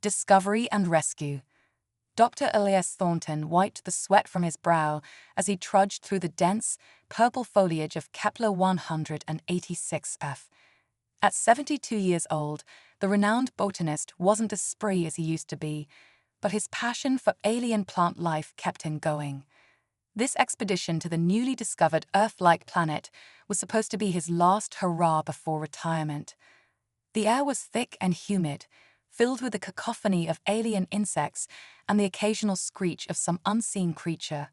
Discovery and Rescue. Dr. Elias Thornton wiped the sweat from his brow as he trudged through the dense, purple foliage of Kepler 186f. At 72 years old, the renowned botanist wasn't as spree as he used to be, but his passion for alien plant life kept him going. This expedition to the newly discovered Earth-like planet was supposed to be his last hurrah before retirement. The air was thick and humid, filled with a cacophony of alien insects and the occasional screech of some unseen creature.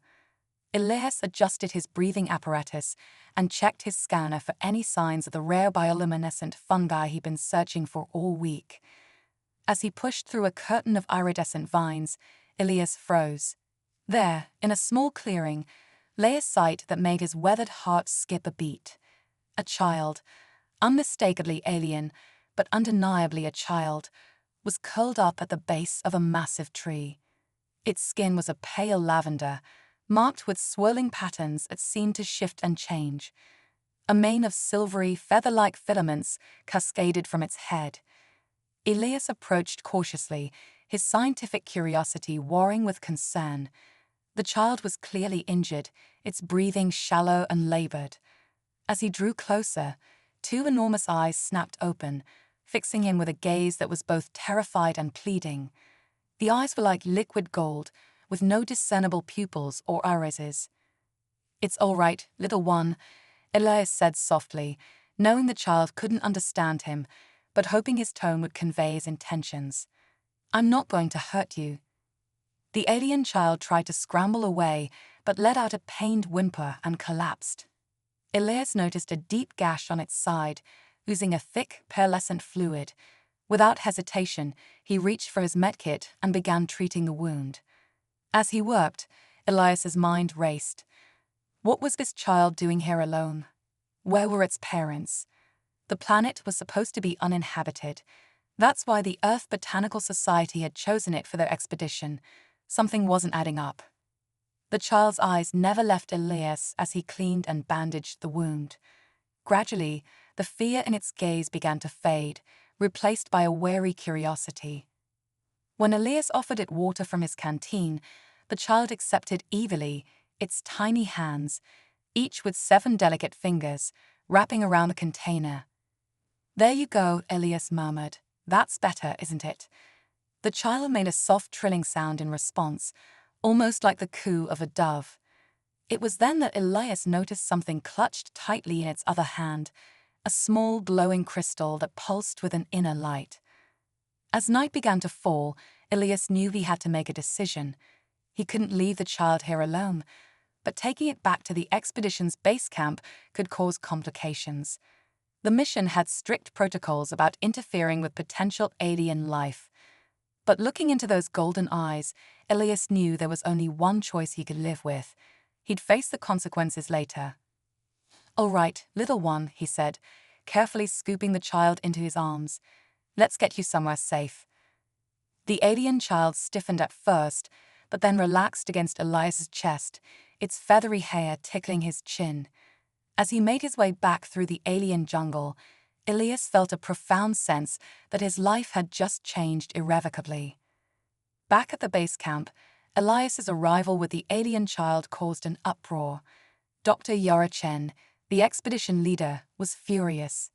Elias adjusted his breathing apparatus and checked his scanner for any signs of the rare bioluminescent fungi he'd been searching for all week. As he pushed through a curtain of iridescent vines, Elias froze. There, in a small clearing, lay a sight that made his weathered heart skip a beat. A child, unmistakably alien, but undeniably a child, was curled up at the base of a massive tree. Its skin was a pale lavender, marked with swirling patterns that seemed to shift and change. A mane of silvery, feather-like filaments cascaded from its head. Elias approached cautiously, his scientific curiosity warring with concern. The child was clearly injured, its breathing shallow and labored. As he drew closer, two enormous eyes snapped open, fixing him with a gaze that was both terrified and pleading. The eyes were like liquid gold, with no discernible pupils or irises. "It's all right, little one," Elias said softly, knowing the child couldn't understand him, but hoping his tone would convey his intentions. "I'm not going to hurt you." The alien child tried to scramble away, but let out a pained whimper and collapsed. Elias noticed a deep gash on its side, oozing a thick, pearlescent fluid. Without hesitation, he reached for his medkit and began treating the wound. As he worked, Elias's mind raced. What was this child doing here alone? Where were its parents? The planet was supposed to be uninhabited. That's why the Earth Botanical Society had chosen it for their expedition. Something wasn't adding up. The child's eyes never left Elias as he cleaned and bandaged the wound. Gradually, the fear in its gaze began to fade, replaced by a wary curiosity. When Elias offered it water from his canteen, the child accepted eagerly, its tiny hands, each with 7 delicate fingers, wrapping around the container. "There you go," Elias murmured. "That's better, isn't it?" The child made a soft trilling sound in response, almost like the coo of a dove. It was then that Elias noticed something clutched tightly in its other hand, a small glowing crystal that pulsed with an inner light. As night began to fall, Elias knew he had to make a decision. He couldn't leave the child here alone, but taking it back to the expedition's base camp could cause complications. The mission had strict protocols about interfering with potential alien life. But looking into those golden eyes, Elias knew there was only one choice he could live with. He'd face the consequences later. "All right, little one," he said, carefully scooping the child into his arms. "Let's get you somewhere safe." The alien child stiffened at first, but then relaxed against Elias's chest, its feathery hair tickling his chin. As he made his way back through the alien jungle, Elias felt a profound sense that his life had just changed irrevocably. Back at the base camp, Elias's arrival with the alien child caused an uproar. Dr. Yara Chen, the expedition leader, was furious.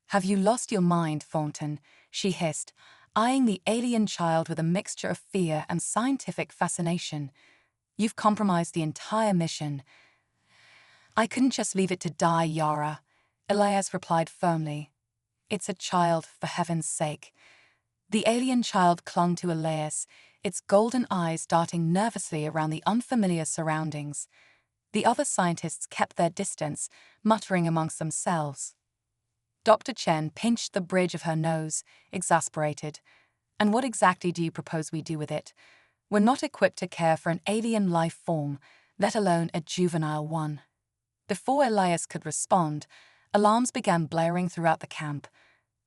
"Have you lost your mind, Thornton?" she hissed, eyeing the alien child with a mixture of fear and scientific fascination. "You've compromised the entire mission." "I couldn't just leave it to die, Yara," Elias replied firmly. "It's a child, for heaven's sake." The alien child clung to Elias, its golden eyes darting nervously around the unfamiliar surroundings. The other scientists kept their distance, muttering amongst themselves. Dr. Chen pinched the bridge of her nose, exasperated. "And what exactly do you propose we do with it? We're not equipped to care for an alien life form, let alone a juvenile one." Before Elias could respond, alarms began blaring throughout the camp.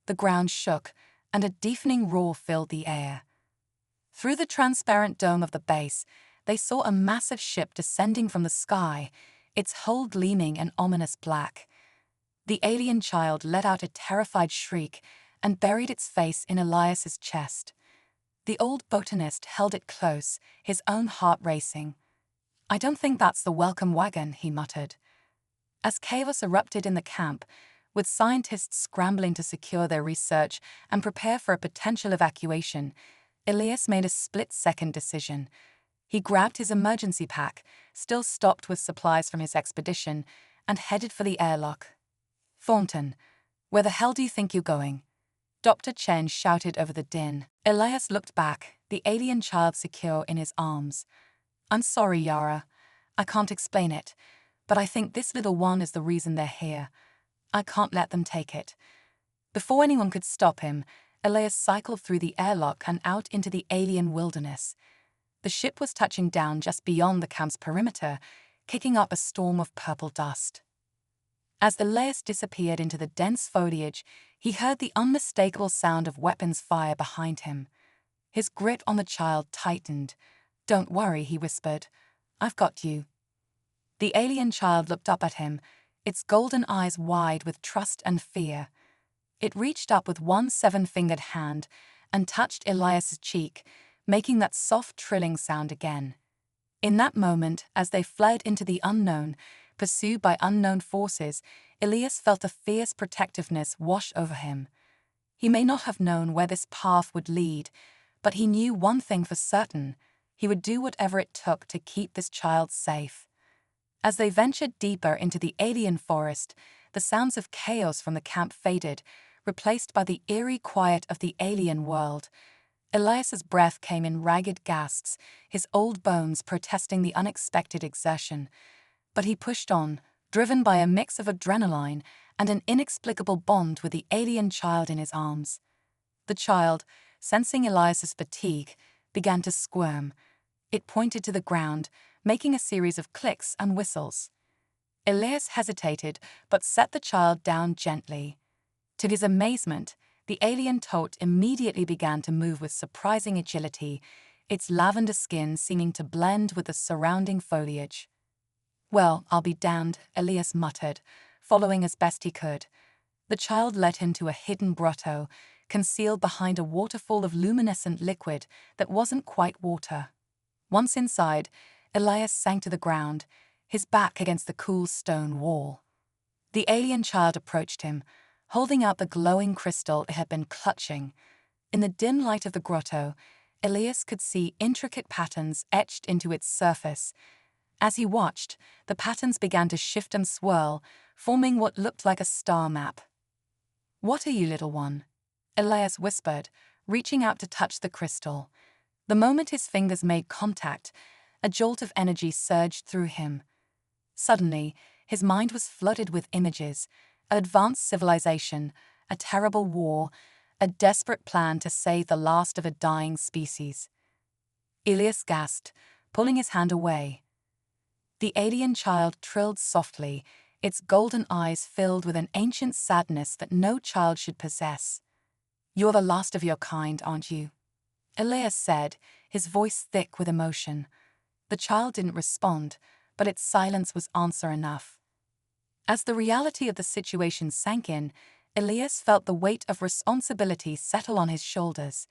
The ground shook, and a deafening roar filled the air. Through the transparent dome of the base, they saw a massive ship descending from the sky, its hull gleaming an ominous black. The alien child let out a terrified shriek and buried its face in Elias's chest. The old botanist held it close, his own heart racing. "I don't think that's the welcome wagon," he muttered. As chaos erupted in the camp, with scientists scrambling to secure their research and prepare for a potential evacuation, Elias made a split-second decision. He grabbed his emergency pack, still stocked with supplies from his expedition, and headed for the airlock. "Thornton, where the hell do you think you're going?" Dr. Chen shouted over the din. Elias looked back, the alien child secure in his arms. "I'm sorry, Yara. I can't explain it, but I think this little one is the reason they're here. I can't let them take it." Before anyone could stop him, Elias cycled through the airlock and out into the alien wilderness. The ship was touching down just beyond the camp's perimeter, kicking up a storm of purple dust. As Elias disappeared into the dense foliage, he heard the unmistakable sound of weapons fire behind him. His grip on the child tightened. "Don't worry," he whispered. "I've got you." The alien child looked up at him, its golden eyes wide with trust and fear. It reached up with one seven-fingered hand and touched Elias's cheek, making that soft trilling sound again. In that moment, as they fled into the unknown, pursued by unknown forces, Elias felt a fierce protectiveness wash over him. He may not have known where this path would lead, but he knew one thing for certain: he would do whatever it took to keep this child safe. As they ventured deeper into the alien forest, the sounds of chaos from the camp faded, replaced by the eerie quiet of the alien world. Elias's breath came in ragged gasps, his old bones protesting the unexpected exertion. But he pushed on, driven by a mix of adrenaline and an inexplicable bond with the alien child in his arms. The child, sensing Elias's fatigue, began to squirm. It pointed to the ground, making a series of clicks and whistles. Elias hesitated, but set the child down gently. To his amazement, the alien tot immediately began to move with surprising agility, its lavender skin seeming to blend with the surrounding foliage. "Well, I'll be damned," Elias muttered, following as best he could. The child led him to a hidden grotto, concealed behind a waterfall of luminescent liquid that wasn't quite water. Once inside, Elias sank to the ground, his back against the cool stone wall. The alien child approached him, holding out the glowing crystal it had been clutching. In the dim light of the grotto, Elias could see intricate patterns etched into its surface. As he watched, the patterns began to shift and swirl, forming what looked like a star map. "What are you, little one?" Elias whispered, reaching out to touch the crystal. The moment his fingers made contact, a jolt of energy surged through him. Suddenly, his mind was flooded with images: an advanced civilization, a terrible war, a desperate plan to save the last of a dying species. Elias gasped, pulling his hand away. The alien child trilled softly, its golden eyes filled with an ancient sadness that no child should possess. "You're the last of your kind, aren't you?" Elias said, his voice thick with emotion. The child didn't respond, but its silence was answer enough. As the reality of the situation sank in, Elias felt the weight of responsibility settle on his shoulders.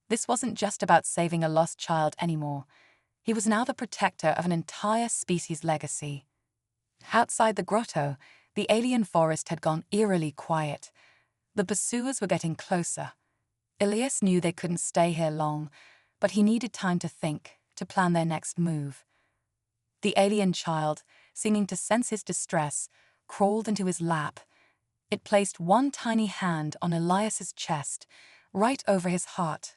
This wasn't just about saving a lost child anymore. He was now the protector of an entire species' legacy. Outside the grotto, the alien forest had gone eerily quiet. The pursuers were getting closer. Elias knew they couldn't stay here long, but he needed time to think, to plan their next move. The alien child, seeming to sense his distress, crawled into his lap. It placed one tiny hand on Elias's chest, right over his heart.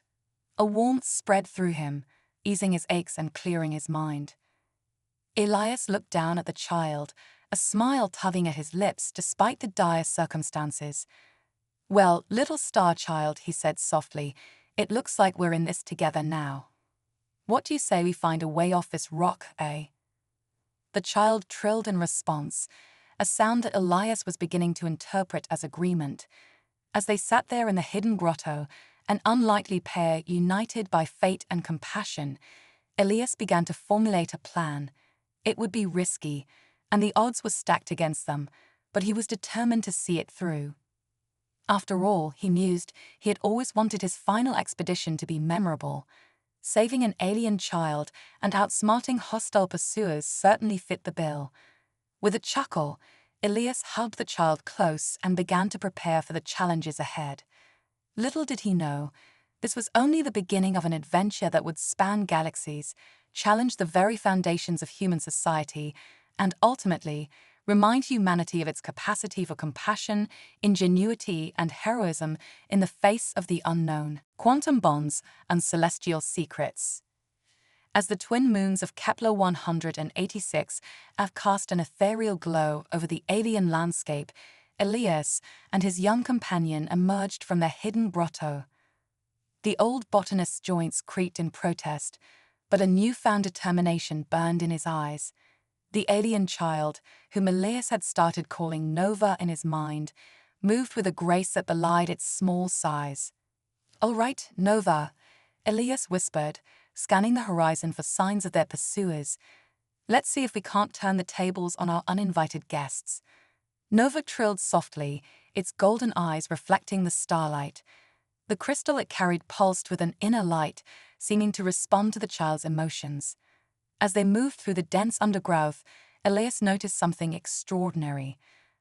A warmth spread through him, easing his aches and clearing his mind. Elias looked down at the child, a smile tugging at his lips despite the dire circumstances. "Well, little star child," he said softly, "it looks like we're in this together now. What do you say we find a way off this rock, eh?" The child trilled in response, a sound that Elias was beginning to interpret as agreement. As they sat there in the hidden grotto, an unlikely pair united by fate and compassion, Elias began to formulate a plan. It would be risky, and the odds were stacked against them, but he was determined to see it through. After all, he mused, he had always wanted his final expedition to be memorable. Saving an alien child and outsmarting hostile pursuers certainly fit the bill. With a chuckle, Elias hugged the child close and began to prepare for the challenges ahead. Little did he know, this was only the beginning of an adventure that would span galaxies, challenge the very foundations of human society, and ultimately remind humanity of its capacity for compassion, ingenuity, and heroism in the face of the unknown. Quantum bonds and celestial secrets. As the twin moons of Kepler 186 have cast an ethereal glow over the alien landscape, Elias and his young companion emerged from their hidden grotto. The old botanist's joints creaked in protest, but a newfound determination burned in his eyes. The alien child, whom Elias had started calling Nova in his mind, moved with a grace that belied its small size. "All right, Nova," Elias whispered, scanning the horizon for signs of their pursuers. "Let's see if we can't turn the tables on our uninvited guests." Nova trilled softly, its golden eyes reflecting the starlight. The crystal it carried pulsed with an inner light, seeming to respond to the child's emotions. As they moved through the dense undergrowth, Elias noticed something extraordinary.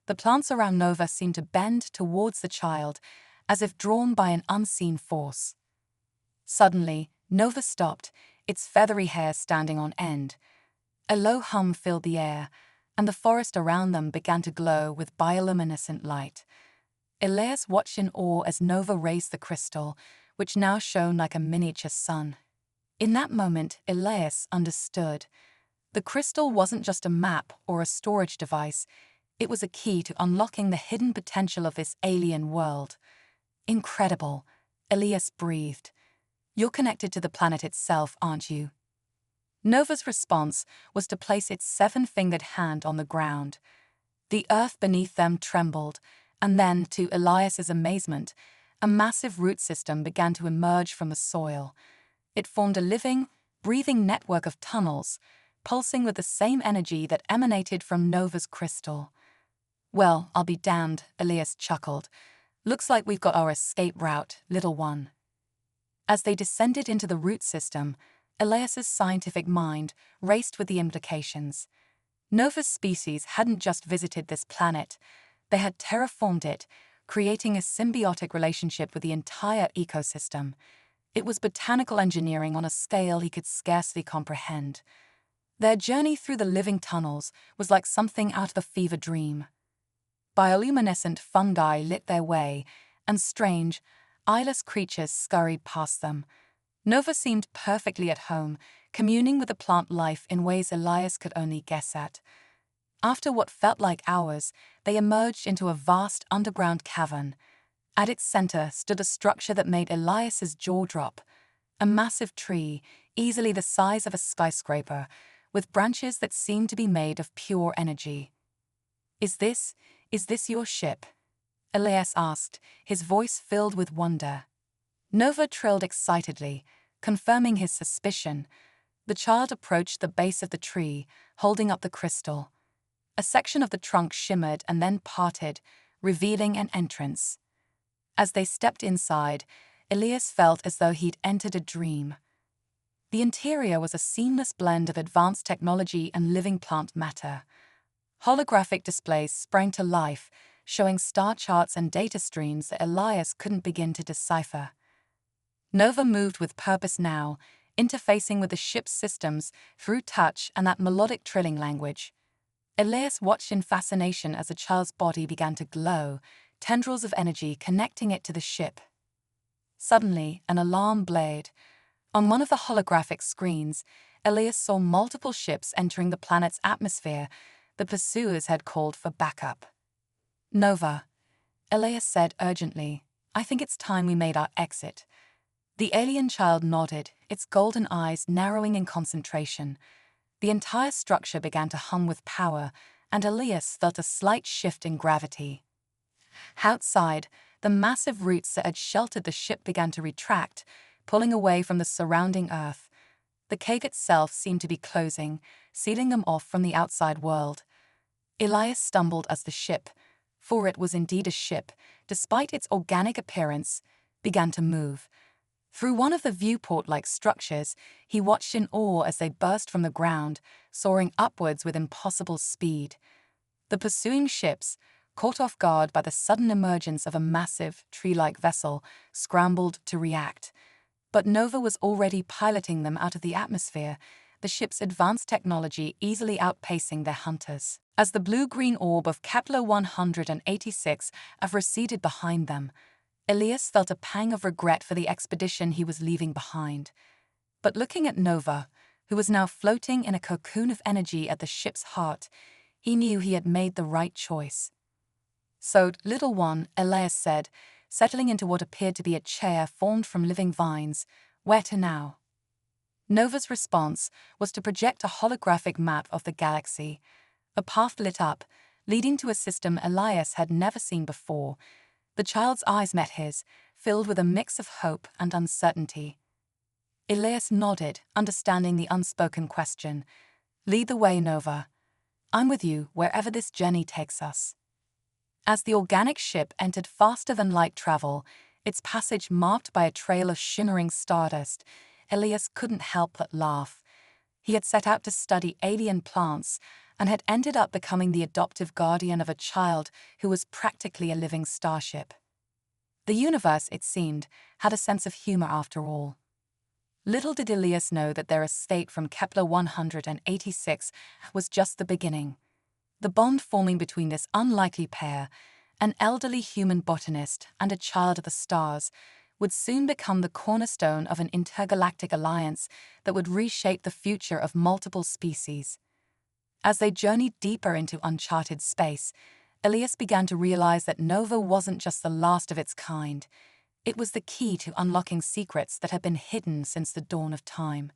The plants around Nova seemed to bend towards the child, as if drawn by an unseen force. Suddenly, Nova stopped, its feathery hair standing on end. A low hum filled the air, and the forest around them began to glow with bioluminescent light. Elias watched in awe as Nova raised the crystal, which now shone like a miniature sun. In that moment, Elias understood. The crystal wasn't just a map or a storage device, it was a key to unlocking the hidden potential of this alien world. "Incredible," Elias breathed. "You're connected to the planet itself, aren't you?" Nova's response was to place its seven-fingered hand on the ground. The earth beneath them trembled, and then, to Elias's amazement, a massive root system began to emerge from the soil. It formed a living, breathing network of tunnels, pulsing with the same energy that emanated from Nova's crystal. "Well, I'll be damned," Elias chuckled. "Looks like we've got our escape route, little one." As they descended into the root system, Elias's scientific mind raced with the implications. Nova's species hadn't just visited this planet, they had terraformed it, creating a symbiotic relationship with the entire ecosystem. It was botanical engineering on a scale he could scarcely comprehend. Their journey through the living tunnels was like something out of a fever dream. Bioluminescent fungi lit their way, and strange, eyeless creatures scurried past them. Nova seemed perfectly at home, communing with the plant life in ways Elias could only guess at. After what felt like hours, they emerged into a vast underground cavern. At its center stood a structure that made Elias's jaw drop. A massive tree, easily the size of a skyscraper, with branches that seemed to be made of pure energy. Is this your ship?" Elias asked, his voice filled with wonder. Nova trilled excitedly, confirming his suspicion. The child approached the base of the tree, holding up the crystal. A section of the trunk shimmered and then parted, revealing an entrance. As they stepped inside, Elias felt as though he'd entered a dream. The interior was a seamless blend of advanced technology and living plant matter. Holographic displays sprang to life, showing star charts and data streams that Elias couldn't begin to decipher. Nova moved with purpose now, interfacing with the ship's systems through touch and that melodic trilling language. Elias watched in fascination as the child's body began to glow, tendrils of energy connecting it to the ship. Suddenly, an alarm blared. On one of the holographic screens, Elias saw multiple ships entering the planet's atmosphere. The pursuers had called for backup. "Nova," Elias said urgently, "I think it's time we made our exit." The alien child nodded, its golden eyes narrowing in concentration. The entire structure began to hum with power, and Elias felt a slight shift in gravity. Outside, the massive roots that had sheltered the ship began to retract, pulling away from the surrounding earth. The cave itself seemed to be closing, sealing them off from the outside world. Elias stumbled as the ship, for it was indeed a ship, despite its organic appearance, began to move. Through one of the viewport-like structures, he watched in awe as they burst from the ground, soaring upwards with impossible speed. The pursuing ships, caught off guard by the sudden emergence of a massive, tree-like vessel, scrambled to react. But Nova was already piloting them out of the atmosphere, the ship's advanced technology easily outpacing their hunters. As the blue-green orb of Kepler 186 receded behind them, Elias felt a pang of regret for the expedition he was leaving behind. But looking at Nova, who was now floating in a cocoon of energy at the ship's heart, he knew he had made the right choice. "So, little one," Elias said, settling into what appeared to be a chair formed from living vines, "where to now?" Nova's response was to project a holographic map of the galaxy, a path lit up, leading to a system Elias had never seen before. The child's eyes met his, filled with a mix of hope and uncertainty. Elias nodded, understanding the unspoken question. "Lead the way, Nova. I'm with you wherever this journey takes us." As the organic ship entered faster-than-light travel, its passage marked by a trail of shimmering stardust, Elias couldn't help but laugh. He had set out to study alien plants and had ended up becoming the adoptive guardian of a child who was practically a living starship. The universe, it seemed, had a sense of humor after all. Little did Elias know that their escape from Kepler 186 was just the beginning. The bond forming between this unlikely pair, an elderly human botanist and a child of the stars, would soon become the cornerstone of an intergalactic alliance that would reshape the future of multiple species. As they journeyed deeper into uncharted space, Elias began to realize that Nova wasn't just the last of its kind. It was the key to unlocking secrets that had been hidden since the dawn of time.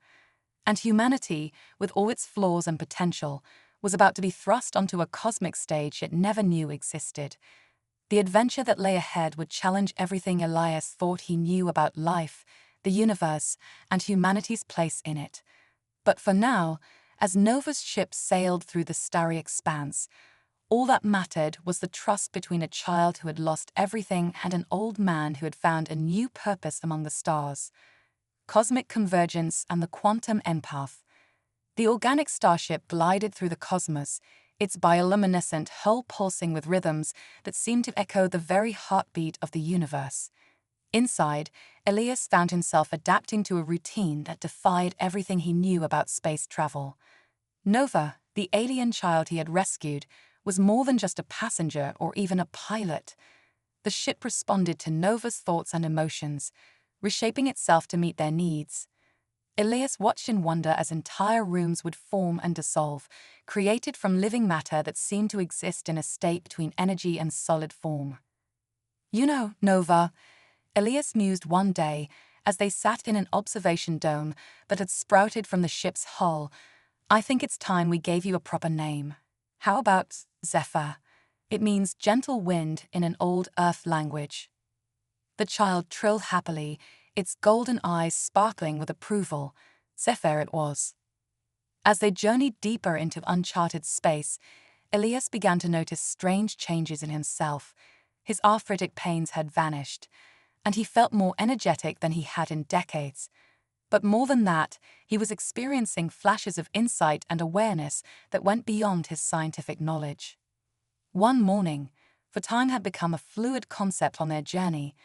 And humanity, with all its flaws and potential, was about to be thrust onto a cosmic stage it never knew existed. The adventure that lay ahead would challenge everything Elias thought he knew about life, the universe, and humanity's place in it. But for now, as Nova's ship sailed through the starry expanse, all that mattered was the trust between a child who had lost everything and an old man who had found a new purpose among the stars. Cosmic convergence and the quantum empath. The organic starship glided through the cosmos, its bioluminescent hull pulsing with rhythms that seemed to echo the very heartbeat of the universe. Inside, Elias found himself adapting to a routine that defied everything he knew about space travel. Nova, the alien child he had rescued, was more than just a passenger or even a pilot. The ship responded to Nova's thoughts and emotions, reshaping itself to meet their needs. Elias watched in wonder as entire rooms would form and dissolve, created from living matter that seemed to exist in a state between energy and solid form. "You know, Nova," Elias mused one day as they sat in an observation dome that had sprouted from the ship's hull, "I think it's time we gave you a proper name. How about Zephyr? It means gentle wind in an old Earth language." The child trilled happily, its golden eyes sparkling with approval. Zephyr it was. As they journeyed deeper into uncharted space, Elias began to notice strange changes in himself. His arthritic pains had vanished, and he felt more energetic than he had in decades. But more than that, he was experiencing flashes of insight and awareness that went beyond his scientific knowledge. One morning, for time had become a fluid concept on their journey,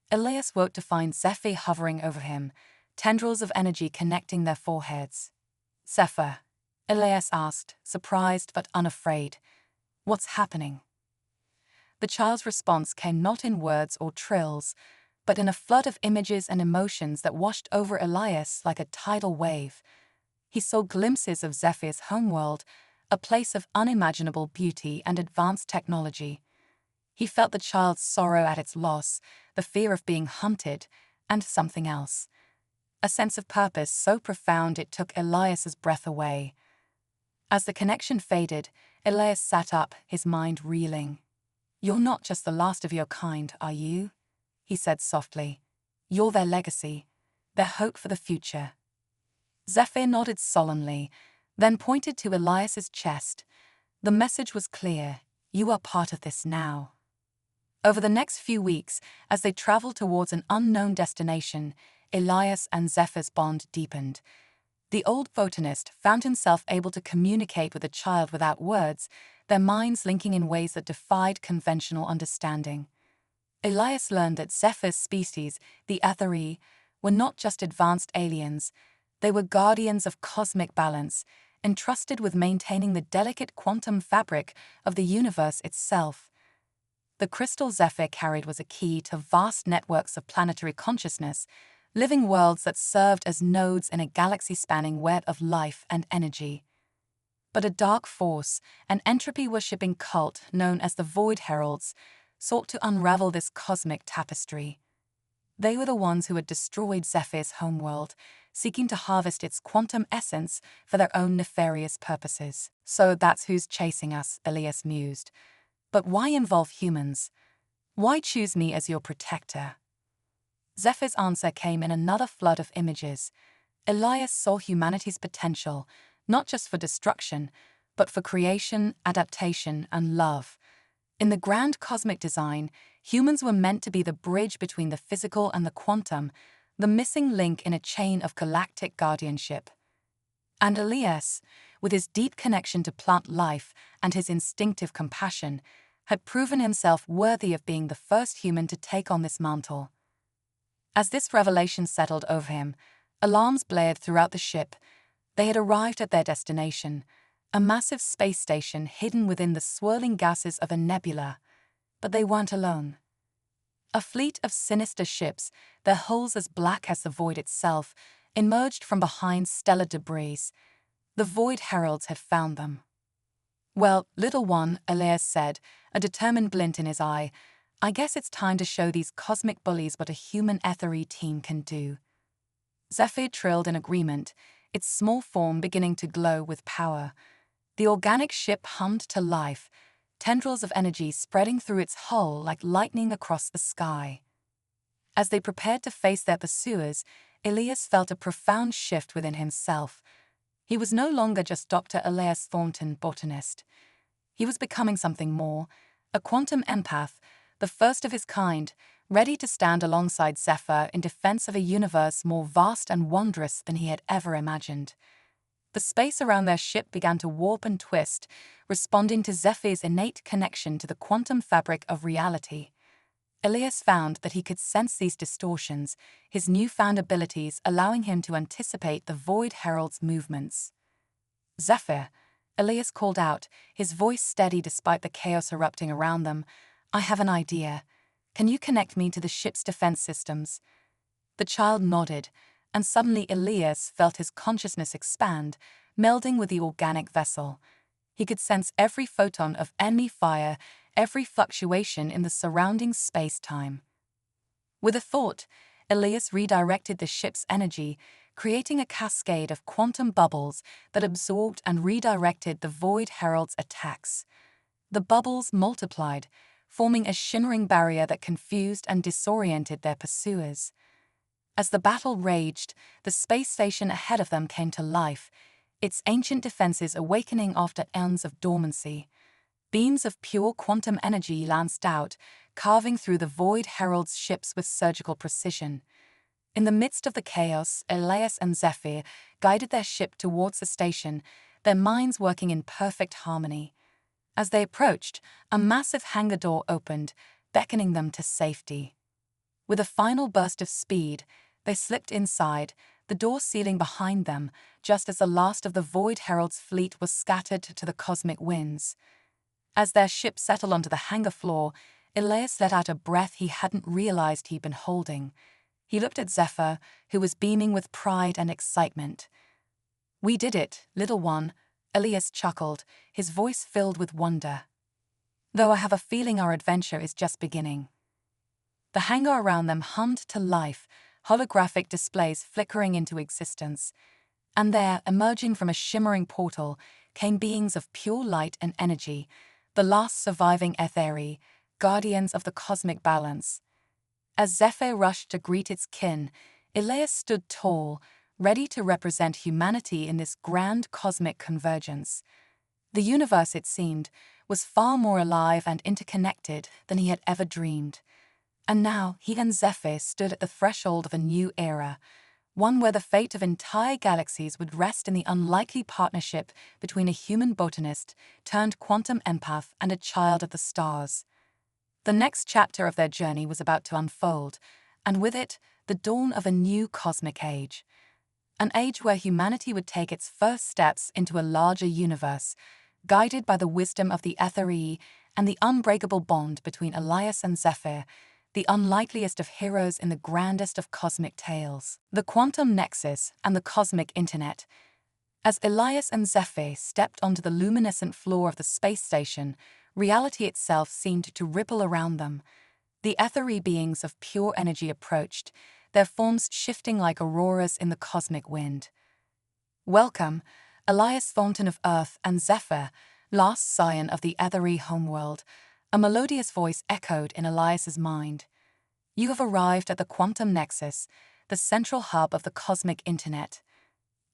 Elias woke to find Zephyr hovering over him, tendrils of energy connecting their foreheads. "Zephyr," Elias asked, surprised but unafraid, "what's happening?" The child's response came not in words or trills, but in a flood of images and emotions that washed over Elias like a tidal wave. He saw glimpses of Zephyr's homeworld, a place of unimaginable beauty and advanced technology. He felt the child's sorrow at its loss, the fear of being hunted, and something else. A sense of purpose so profound it took Elias's breath away. As the connection faded, Elias sat up, his mind reeling. "You're not just the last of your kind, are you?" he said softly. "You're their legacy, their hope for the future." Zephyr nodded solemnly, then pointed to Elias's chest. The message was clear: "You are part of this now." Over the next few weeks, as they traveled towards an unknown destination, Elias and Zephyr's bond deepened. The old botanist found himself able to communicate with the child without words, their minds linking in ways that defied conventional understanding. Elias learned that Zephyr's species, the Aetheri, were not just advanced aliens, they were guardians of cosmic balance, entrusted with maintaining the delicate quantum fabric of the universe itself. The crystal Zephyr carried was a key to vast networks of planetary consciousness, living worlds that served as nodes in a galaxy-spanning web of life and energy. But a dark force, an entropy-worshipping cult known as the Void Heralds, sought to unravel this cosmic tapestry. They were the ones who had destroyed Zephyr's homeworld, seeking to harvest its quantum essence for their own nefarious purposes. So that's who's chasing us, Elias mused. But why involve humans? Why choose me as your protector? Zephyr's answer came in another flood of images. Elias saw humanity's potential, not just for destruction, but for creation, adaptation, and love. In the grand cosmic design, humans were meant to be the bridge between the physical and the quantum, the missing link in a chain of galactic guardianship. And Elias, with his deep connection to plant life and his instinctive compassion, had proven himself worthy of being the first human to take on this mantle. As this revelation settled over him, alarms blared throughout the ship. They had arrived at their destination, a massive space station hidden within the swirling gases of a nebula. But they weren't alone. A fleet of sinister ships, their hulls as black as the void itself, emerged from behind stellar debris. The Void Heralds had found them. "Well, little one," Elias said, a determined glint in his eye, "I guess it's time to show these cosmic bullies what a human Aetheri team can do." Zephyr trilled in agreement, its small form beginning to glow with power. The organic ship hummed to life, tendrils of energy spreading through its hull like lightning across the sky. As they prepared to face their pursuers, Elias felt a profound shift within himself. He was no longer just Dr. Elias Thornton, botanist. He was becoming something more, a quantum empath, the first of his kind, ready to stand alongside Zephyr in defense of a universe more vast and wondrous than he had ever imagined. The space around their ship began to warp and twist, responding to Zephyr's innate connection to the quantum fabric of reality. Elias found that he could sense these distortions, his newfound abilities allowing him to anticipate the Void Herald's movements. "Zephyr," Elias called out, his voice steady despite the chaos erupting around them, "I have an idea. Can you connect me to the ship's defense systems?" The child nodded, and suddenly Elias felt his consciousness expand, melding with the organic vessel. He could sense every photon of enemy fire, every fluctuation in the surrounding space-time. With a thought, Elias redirected the ship's energy, creating a cascade of quantum bubbles that absorbed and redirected the Void Herald's attacks. The bubbles multiplied, forming a shimmering barrier that confused and disoriented their pursuers. As the battle raged, the space station ahead of them came to life, its ancient defenses awakening after eons of dormancy. Beams of pure quantum energy lanced out, carving through the Void Herald's ships with surgical precision. In the midst of the chaos, Elias and Zephyr guided their ship towards the station, their minds working in perfect harmony. As they approached, a massive hangar door opened, beckoning them to safety. With a final burst of speed, they slipped inside, the door sealing behind them, just as the last of the Void Herald's fleet was scattered to the cosmic winds. As their ship settled onto the hangar floor, Elias let out a breath he hadn't realized he'd been holding. He looked at Zephyr, who was beaming with pride and excitement. "We did it, little one," Elias chuckled, his voice filled with wonder. "Though I have a feeling our adventure is just beginning." The hangar around them hummed to life, holographic displays flickering into existence. And there, emerging from a shimmering portal, came beings of pure light and energy, the last surviving Aetheri, guardians of the cosmic balance. As Zephyr rushed to greet its kin, Elias stood tall, ready to represent humanity in this grand cosmic convergence. The universe, it seemed, was far more alive and interconnected than he had ever dreamed. And now he and Zephyr stood at the threshold of a new era, one where the fate of entire galaxies would rest in the unlikely partnership between a human botanist turned quantum empath and a child of the stars. The next chapter of their journey was about to unfold, and with it, the dawn of a new cosmic age. An age where humanity would take its first steps into a larger universe, guided by the wisdom of the Aetheri and the unbreakable bond between Elias and Zephyr, the unlikeliest of heroes in the grandest of cosmic tales. The quantum nexus and the cosmic internet. As Elias and Zephyr stepped onto the luminescent floor of the space station, reality itself seemed to ripple around them. The Aetheri beings of pure energy approached, their forms shifting like auroras in the cosmic wind. "Welcome, Elias Thornton of Earth and Zephyr, last scion of the Aetheri homeworld," a melodious voice echoed in Elias's mind. "You have arrived at the quantum nexus, the central hub of the cosmic internet."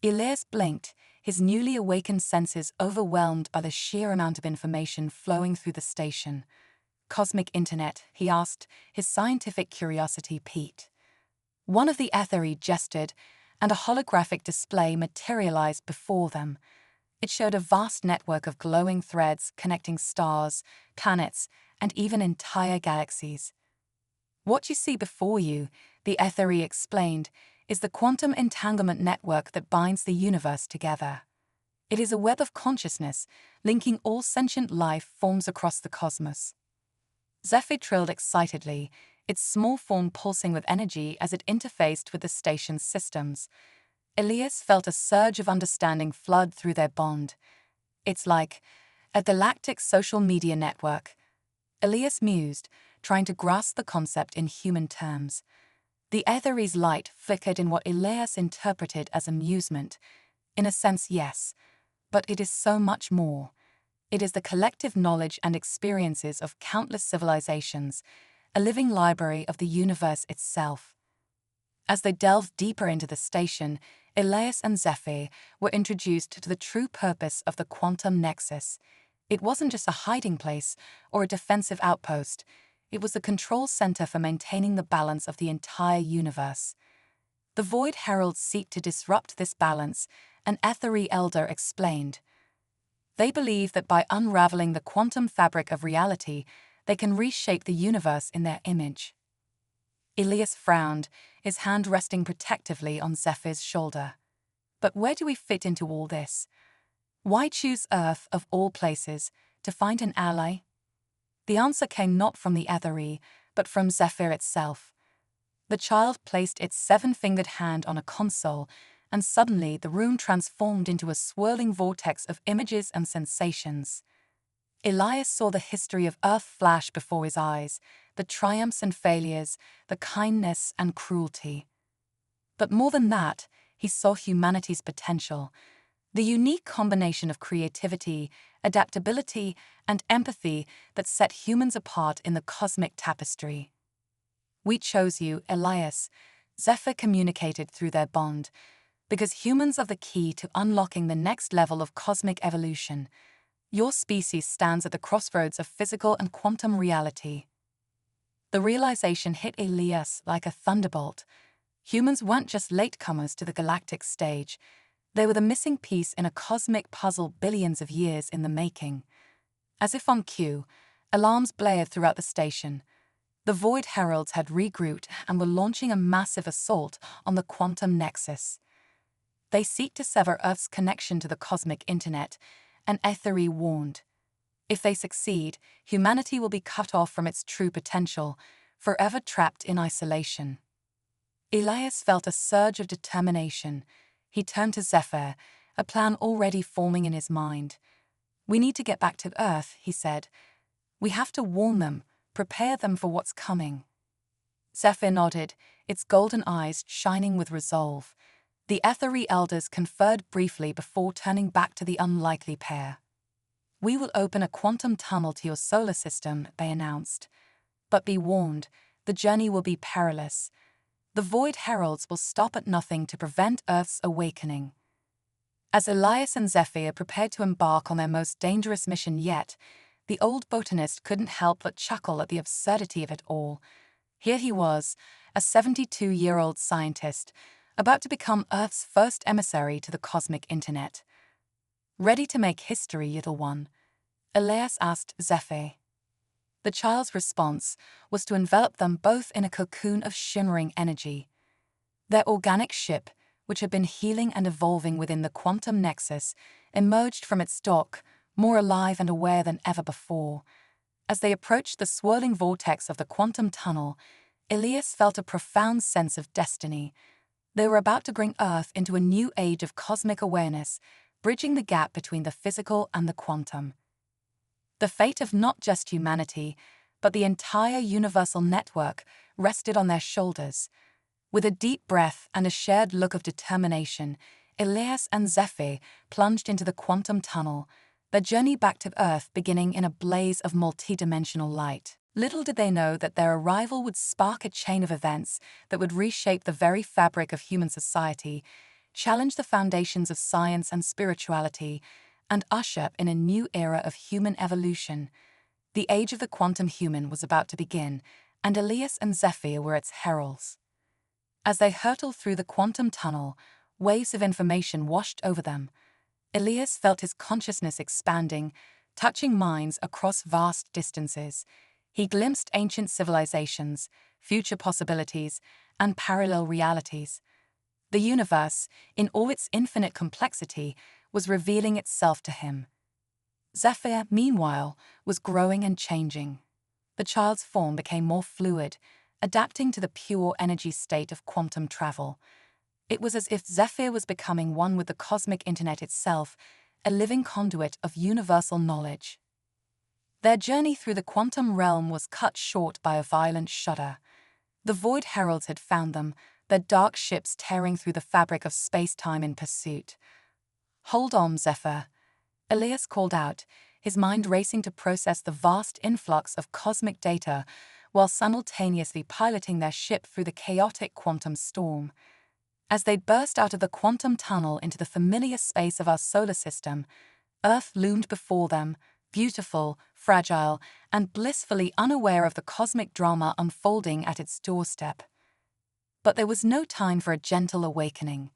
Elias blinked, his newly awakened senses overwhelmed by the sheer amount of information flowing through the station. "Cosmic internet?" he asked, his scientific curiosity piqued. One of the Aetheri gestured, and a holographic display materialized before them. It showed a vast network of glowing threads connecting stars, planets, and even entire galaxies. "What you see before you," the Aetheri explained, "is the quantum entanglement network that binds the universe together. It is a web of consciousness, linking all sentient life forms across the cosmos." Zephyr trilled excitedly, its small form pulsing with energy as it interfaced with the station's systems. Elias felt a surge of understanding flood through their bond. "It's like a galactic social media network," Elias mused, trying to grasp the concept in human terms. The Aetheri's light flickered in what Elias interpreted as amusement. "In a sense, yes. But it is so much more. It is the collective knowledge and experiences of countless civilizations, a living library of the universe itself." As they delved deeper into the station, Elias and Zephyr were introduced to the true purpose of the quantum nexus. It wasn't just a hiding place or a defensive outpost. It was the control center for maintaining the balance of the entire universe. "The Void Heralds seek to disrupt this balance," an Aetheri elder explained. "They believe that by unraveling the quantum fabric of reality, they can reshape the universe in their image." Elias frowned, his hand resting protectively on Zephyr's shoulder. "But where do we fit into all this? Why choose Earth, of all places, to find an ally?" The answer came not from the Aetheri, but from Zephyr itself. The child placed its seven-fingered hand on a console, and suddenly the room transformed into a swirling vortex of images and sensations. Elias saw the history of Earth flash before his eyes, the triumphs and failures, the kindness and cruelty. But more than that, he saw humanity's potential, the unique combination of creativity, adaptability, and empathy that set humans apart in the cosmic tapestry. "We chose you, Elias," Zephyr communicated through their bond, "because humans are the key to unlocking the next level of cosmic evolution. Your species stands at the crossroads of physical and quantum reality." The realization hit Elias like a thunderbolt. Humans weren't just latecomers to the galactic stage. They were the missing piece in a cosmic puzzle billions of years in the making. As if on cue, alarms blared throughout the station. The Void Heralds had regrouped and were launching a massive assault on the quantum nexus. They seek to sever Earth's connection to the cosmic internet, and Aetheri warned. If they succeed, humanity will be cut off from its true potential, forever trapped in isolation. Elias felt a surge of determination. He turned to Zephyr, a plan already forming in his mind. "We need to get back to Earth," he said. "We have to warn them, prepare them for what's coming." Zephyr nodded, its golden eyes shining with resolve. The Aetheri elders conferred briefly before turning back to the unlikely pair. "We will open a quantum tunnel to your solar system," they announced. "But be warned, the journey will be perilous. The Void Heralds will stop at nothing to prevent Earth's awakening." As Elias and Zephyr prepared to embark on their most dangerous mission yet, the old botanist couldn't help but chuckle at the absurdity of it all. Here he was, a 72-year-old scientist, about to become Earth's first emissary to the cosmic internet. "Ready to make history, little one?" Elias asked Zephyr. The child's response was to envelop them both in a cocoon of shimmering energy. Their organic ship, which had been healing and evolving within the quantum nexus, emerged from its dock, more alive and aware than ever before. As they approached the swirling vortex of the quantum tunnel, Elias felt a profound sense of destiny. They were about to bring Earth into a new age of cosmic awareness, bridging the gap between the physical and the quantum. The fate of not just humanity, but the entire universal network rested on their shoulders. With a deep breath and a shared look of determination, Elias and Zephyr plunged into the quantum tunnel, their journey back to Earth beginning in a blaze of multidimensional light. Little did they know that their arrival would spark a chain of events that would reshape the very fabric of human society, challenge the foundations of science and spirituality, and usher in a new era of human evolution. The age of the quantum human was about to begin, and Elias and Zephyr were its heralds. As they hurtled through the quantum tunnel, waves of information washed over them. Elias felt his consciousness expanding, touching minds across vast distances. He glimpsed ancient civilizations, future possibilities, and parallel realities. The universe, in all its infinite complexity, was revealing itself to him. Zephyr, meanwhile, was growing and changing. The child's form became more fluid, adapting to the pure energy state of quantum travel. It was as if Zephyr was becoming one with the cosmic internet itself, a living conduit of universal knowledge. Their journey through the quantum realm was cut short by a violent shudder. The Void Heralds had found them, their dark ships tearing through the fabric of space-time in pursuit. "Hold on, Zephyr," Elias called out, his mind racing to process the vast influx of cosmic data while simultaneously piloting their ship through the chaotic quantum storm. As they burst out of the quantum tunnel into the familiar space of our solar system, Earth loomed before them, beautiful, fragile, and blissfully unaware of the cosmic drama unfolding at its doorstep. But there was no time for a gentle awakening.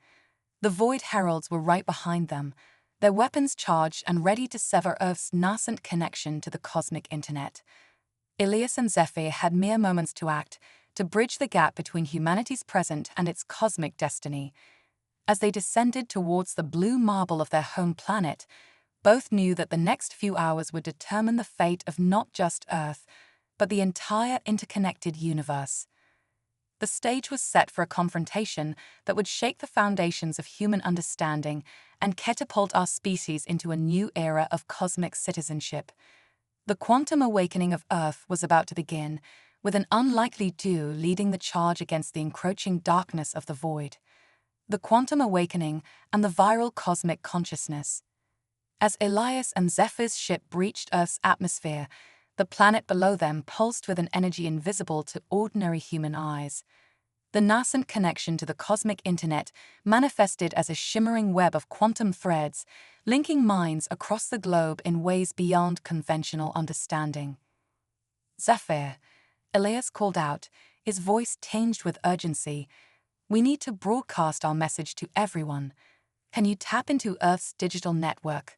The Void Heralds were right behind them, their weapons charged and ready to sever Earth's nascent connection to the cosmic internet. Elias and Zephyr had mere moments to act, to bridge the gap between humanity's present and its cosmic destiny. As they descended towards the blue marble of their home planet, both knew that the next few hours would determine the fate of not just Earth, but the entire interconnected universe. The stage was set for a confrontation that would shake the foundations of human understanding and catapult our species into a new era of cosmic citizenship. The quantum awakening of Earth was about to begin, with an unlikely duo leading the charge against the encroaching darkness of the void. The quantum awakening and the viral cosmic consciousness. As Elias and Zephyr's ship breached Earth's atmosphere, the planet below them pulsed with an energy invisible to ordinary human eyes. The nascent connection to the cosmic internet manifested as a shimmering web of quantum threads, linking minds across the globe in ways beyond conventional understanding. "Zephyr," Elias called out, his voice tinged with urgency, "we need to broadcast our message to everyone. Can you tap into Earth's digital network?"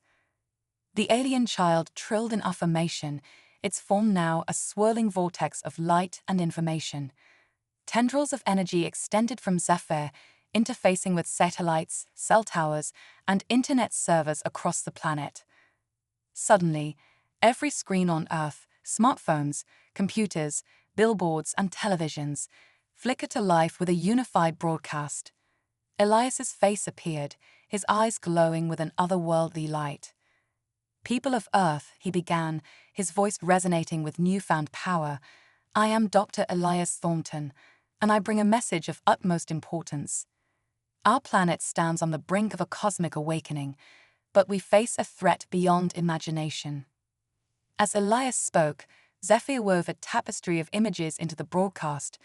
The alien child trilled in affirmation, its form now a swirling vortex of light and information. Tendrils of energy extended from Zephyr, interfacing with satellites, cell towers, and internet servers across the planet. Suddenly, every screen on Earth, smartphones, computers, billboards, and televisions, flickered to life with a unified broadcast. Elias's face appeared, his eyes glowing with an otherworldly light. "People of Earth," he began, his voice resonating with newfound power, "I am Dr. Elias Thornton, and I bring a message of utmost importance. Our planet stands on the brink of a cosmic awakening, but we face a threat beyond imagination." As Elias spoke, Zephyr wove a tapestry of images into the broadcast,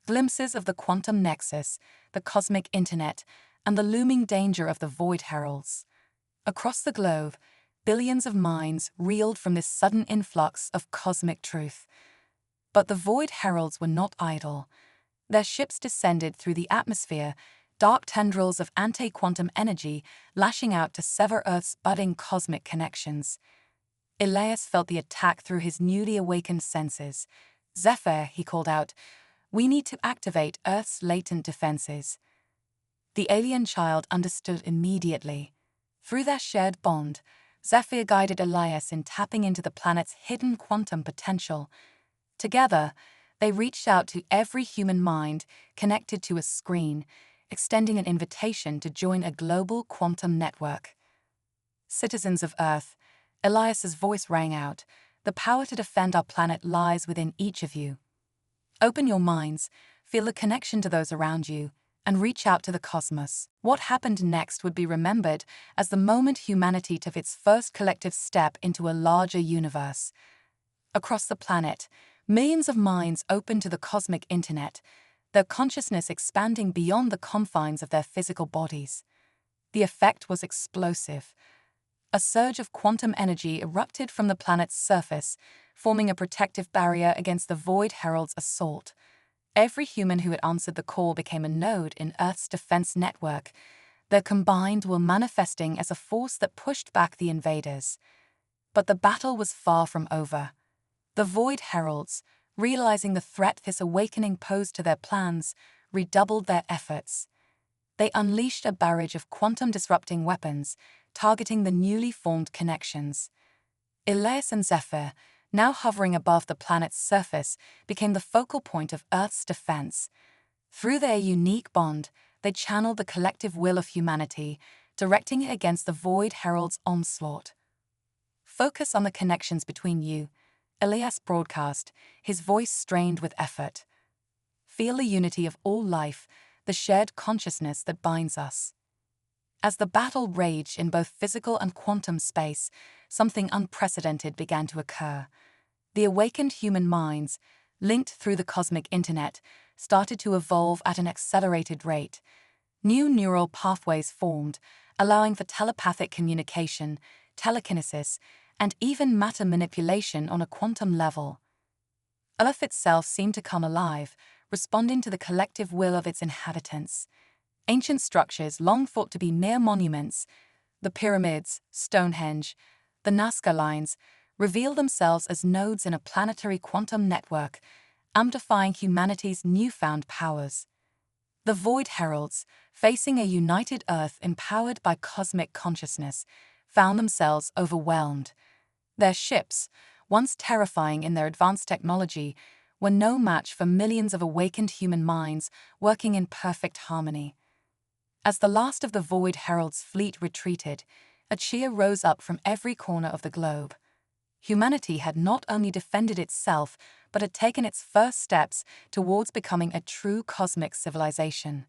glimpses of the quantum nexus, the cosmic internet, and the looming danger of the Void Heralds. Across the globe, billions of minds reeled from this sudden influx of cosmic truth. But the Void Heralds were not idle. Their ships descended through the atmosphere, dark tendrils of anti-quantum energy lashing out to sever Earth's budding cosmic connections. Elias felt the attack through his newly awakened senses. "Zephyr," he called out, "we need to activate Earth's latent defenses." The alien child understood immediately. Through their shared bond, Zephyr guided Elias in tapping into the planet's hidden quantum potential. Together, they reached out to every human mind connected to a screen, extending an invitation to join a global quantum network. "Citizens of Earth," Elias's voice rang out, "the power to defend our planet lies within each of you. Open your minds, feel the connection to those around you, and reach out to the cosmos." What happened next would be remembered as the moment humanity took its first collective step into a larger universe. Across the planet, millions of minds opened to the cosmic internet, their consciousness expanding beyond the confines of their physical bodies. The effect was explosive. A surge of quantum energy erupted from the planet's surface, forming a protective barrier against the Void Herald's assault. Every human who had answered the call became a node in Earth's defense network, their combined will manifesting as a force that pushed back the invaders. But the battle was far from over. The Void Heralds, realizing the threat this awakening posed to their plans, redoubled their efforts. They unleashed a barrage of quantum-disrupting weapons, targeting the newly formed connections. Elias and Zephyr, now hovering above the planet's surface, became the focal point of Earth's defense. Through their unique bond, they channeled the collective will of humanity, directing it against the Void Herald's onslaught. "Focus on the connections between you," Elias broadcast, his voice strained with effort. "Feel the unity of all life, the shared consciousness that binds us." As the battle raged in both physical and quantum space, something unprecedented began to occur. The awakened human minds, linked through the cosmic internet, started to evolve at an accelerated rate. New neural pathways formed, allowing for telepathic communication, telekinesis, and even matter manipulation on a quantum level. Earth itself seemed to come alive, responding to the collective will of its inhabitants. Ancient structures long thought to be mere monuments, the pyramids, Stonehenge, the Nazca lines, reveal themselves as nodes in a planetary quantum network, amplifying humanity's newfound powers. The Void Heralds, facing a united Earth empowered by cosmic consciousness, found themselves overwhelmed. Their ships, once terrifying in their advanced technology, were no match for millions of awakened human minds working in perfect harmony. As the last of the Void Herald's fleet retreated, a cheer rose up from every corner of the globe. Humanity had not only defended itself, but had taken its first steps towards becoming a true cosmic civilization.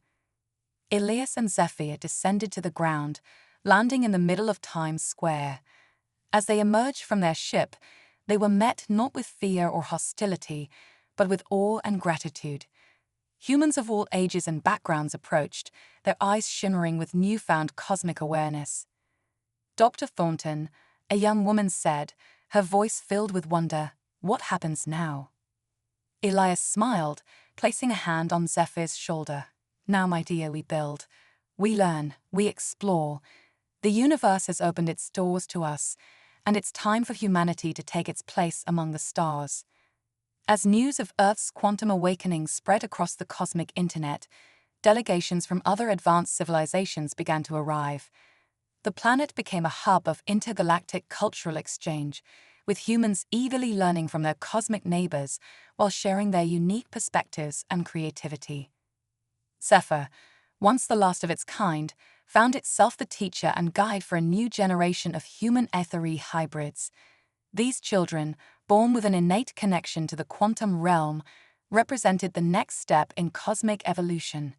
Elias and Zephyr descended to the ground, landing in the middle of Times Square. As they emerged from their ship, they were met not with fear or hostility, but with awe and gratitude. Humans of all ages and backgrounds approached, their eyes shimmering with newfound cosmic awareness. "Dr. Thornton," a young woman said, her voice filled with wonder, "what happens now?" Elias smiled, placing a hand on Zephyr's shoulder. "Now, my dear, we build. We learn, we explore. The universe has opened its doors to us, and it's time for humanity to take its place among the stars." As news of Earth's quantum awakening spread across the cosmic internet, delegations from other advanced civilizations began to arrive. The planet became a hub of intergalactic cultural exchange, with humans eagerly learning from their cosmic neighbors while sharing their unique perspectives and creativity. Zephyr, once the last of its kind, found itself the teacher and guide for a new generation of human ethery hybrids. These children, born with an innate connection to the quantum realm, represented the next step in cosmic evolution.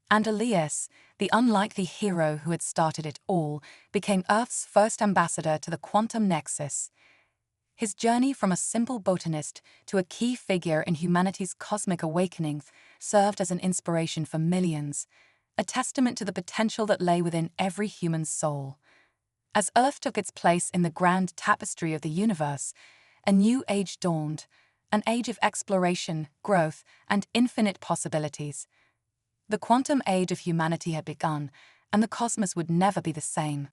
And Elias, the unlikely hero who had started it all, became Earth's first ambassador to the quantum nexus. His journey from a simple botanist to a key figure in humanity's cosmic awakening served as an inspiration for millions, a testament to the potential that lay within every human soul. As Earth took its place in the grand tapestry of the universe, a new age dawned, an age of exploration, growth, and infinite possibilities. The quantum age of humanity had begun, and the cosmos would never be the same.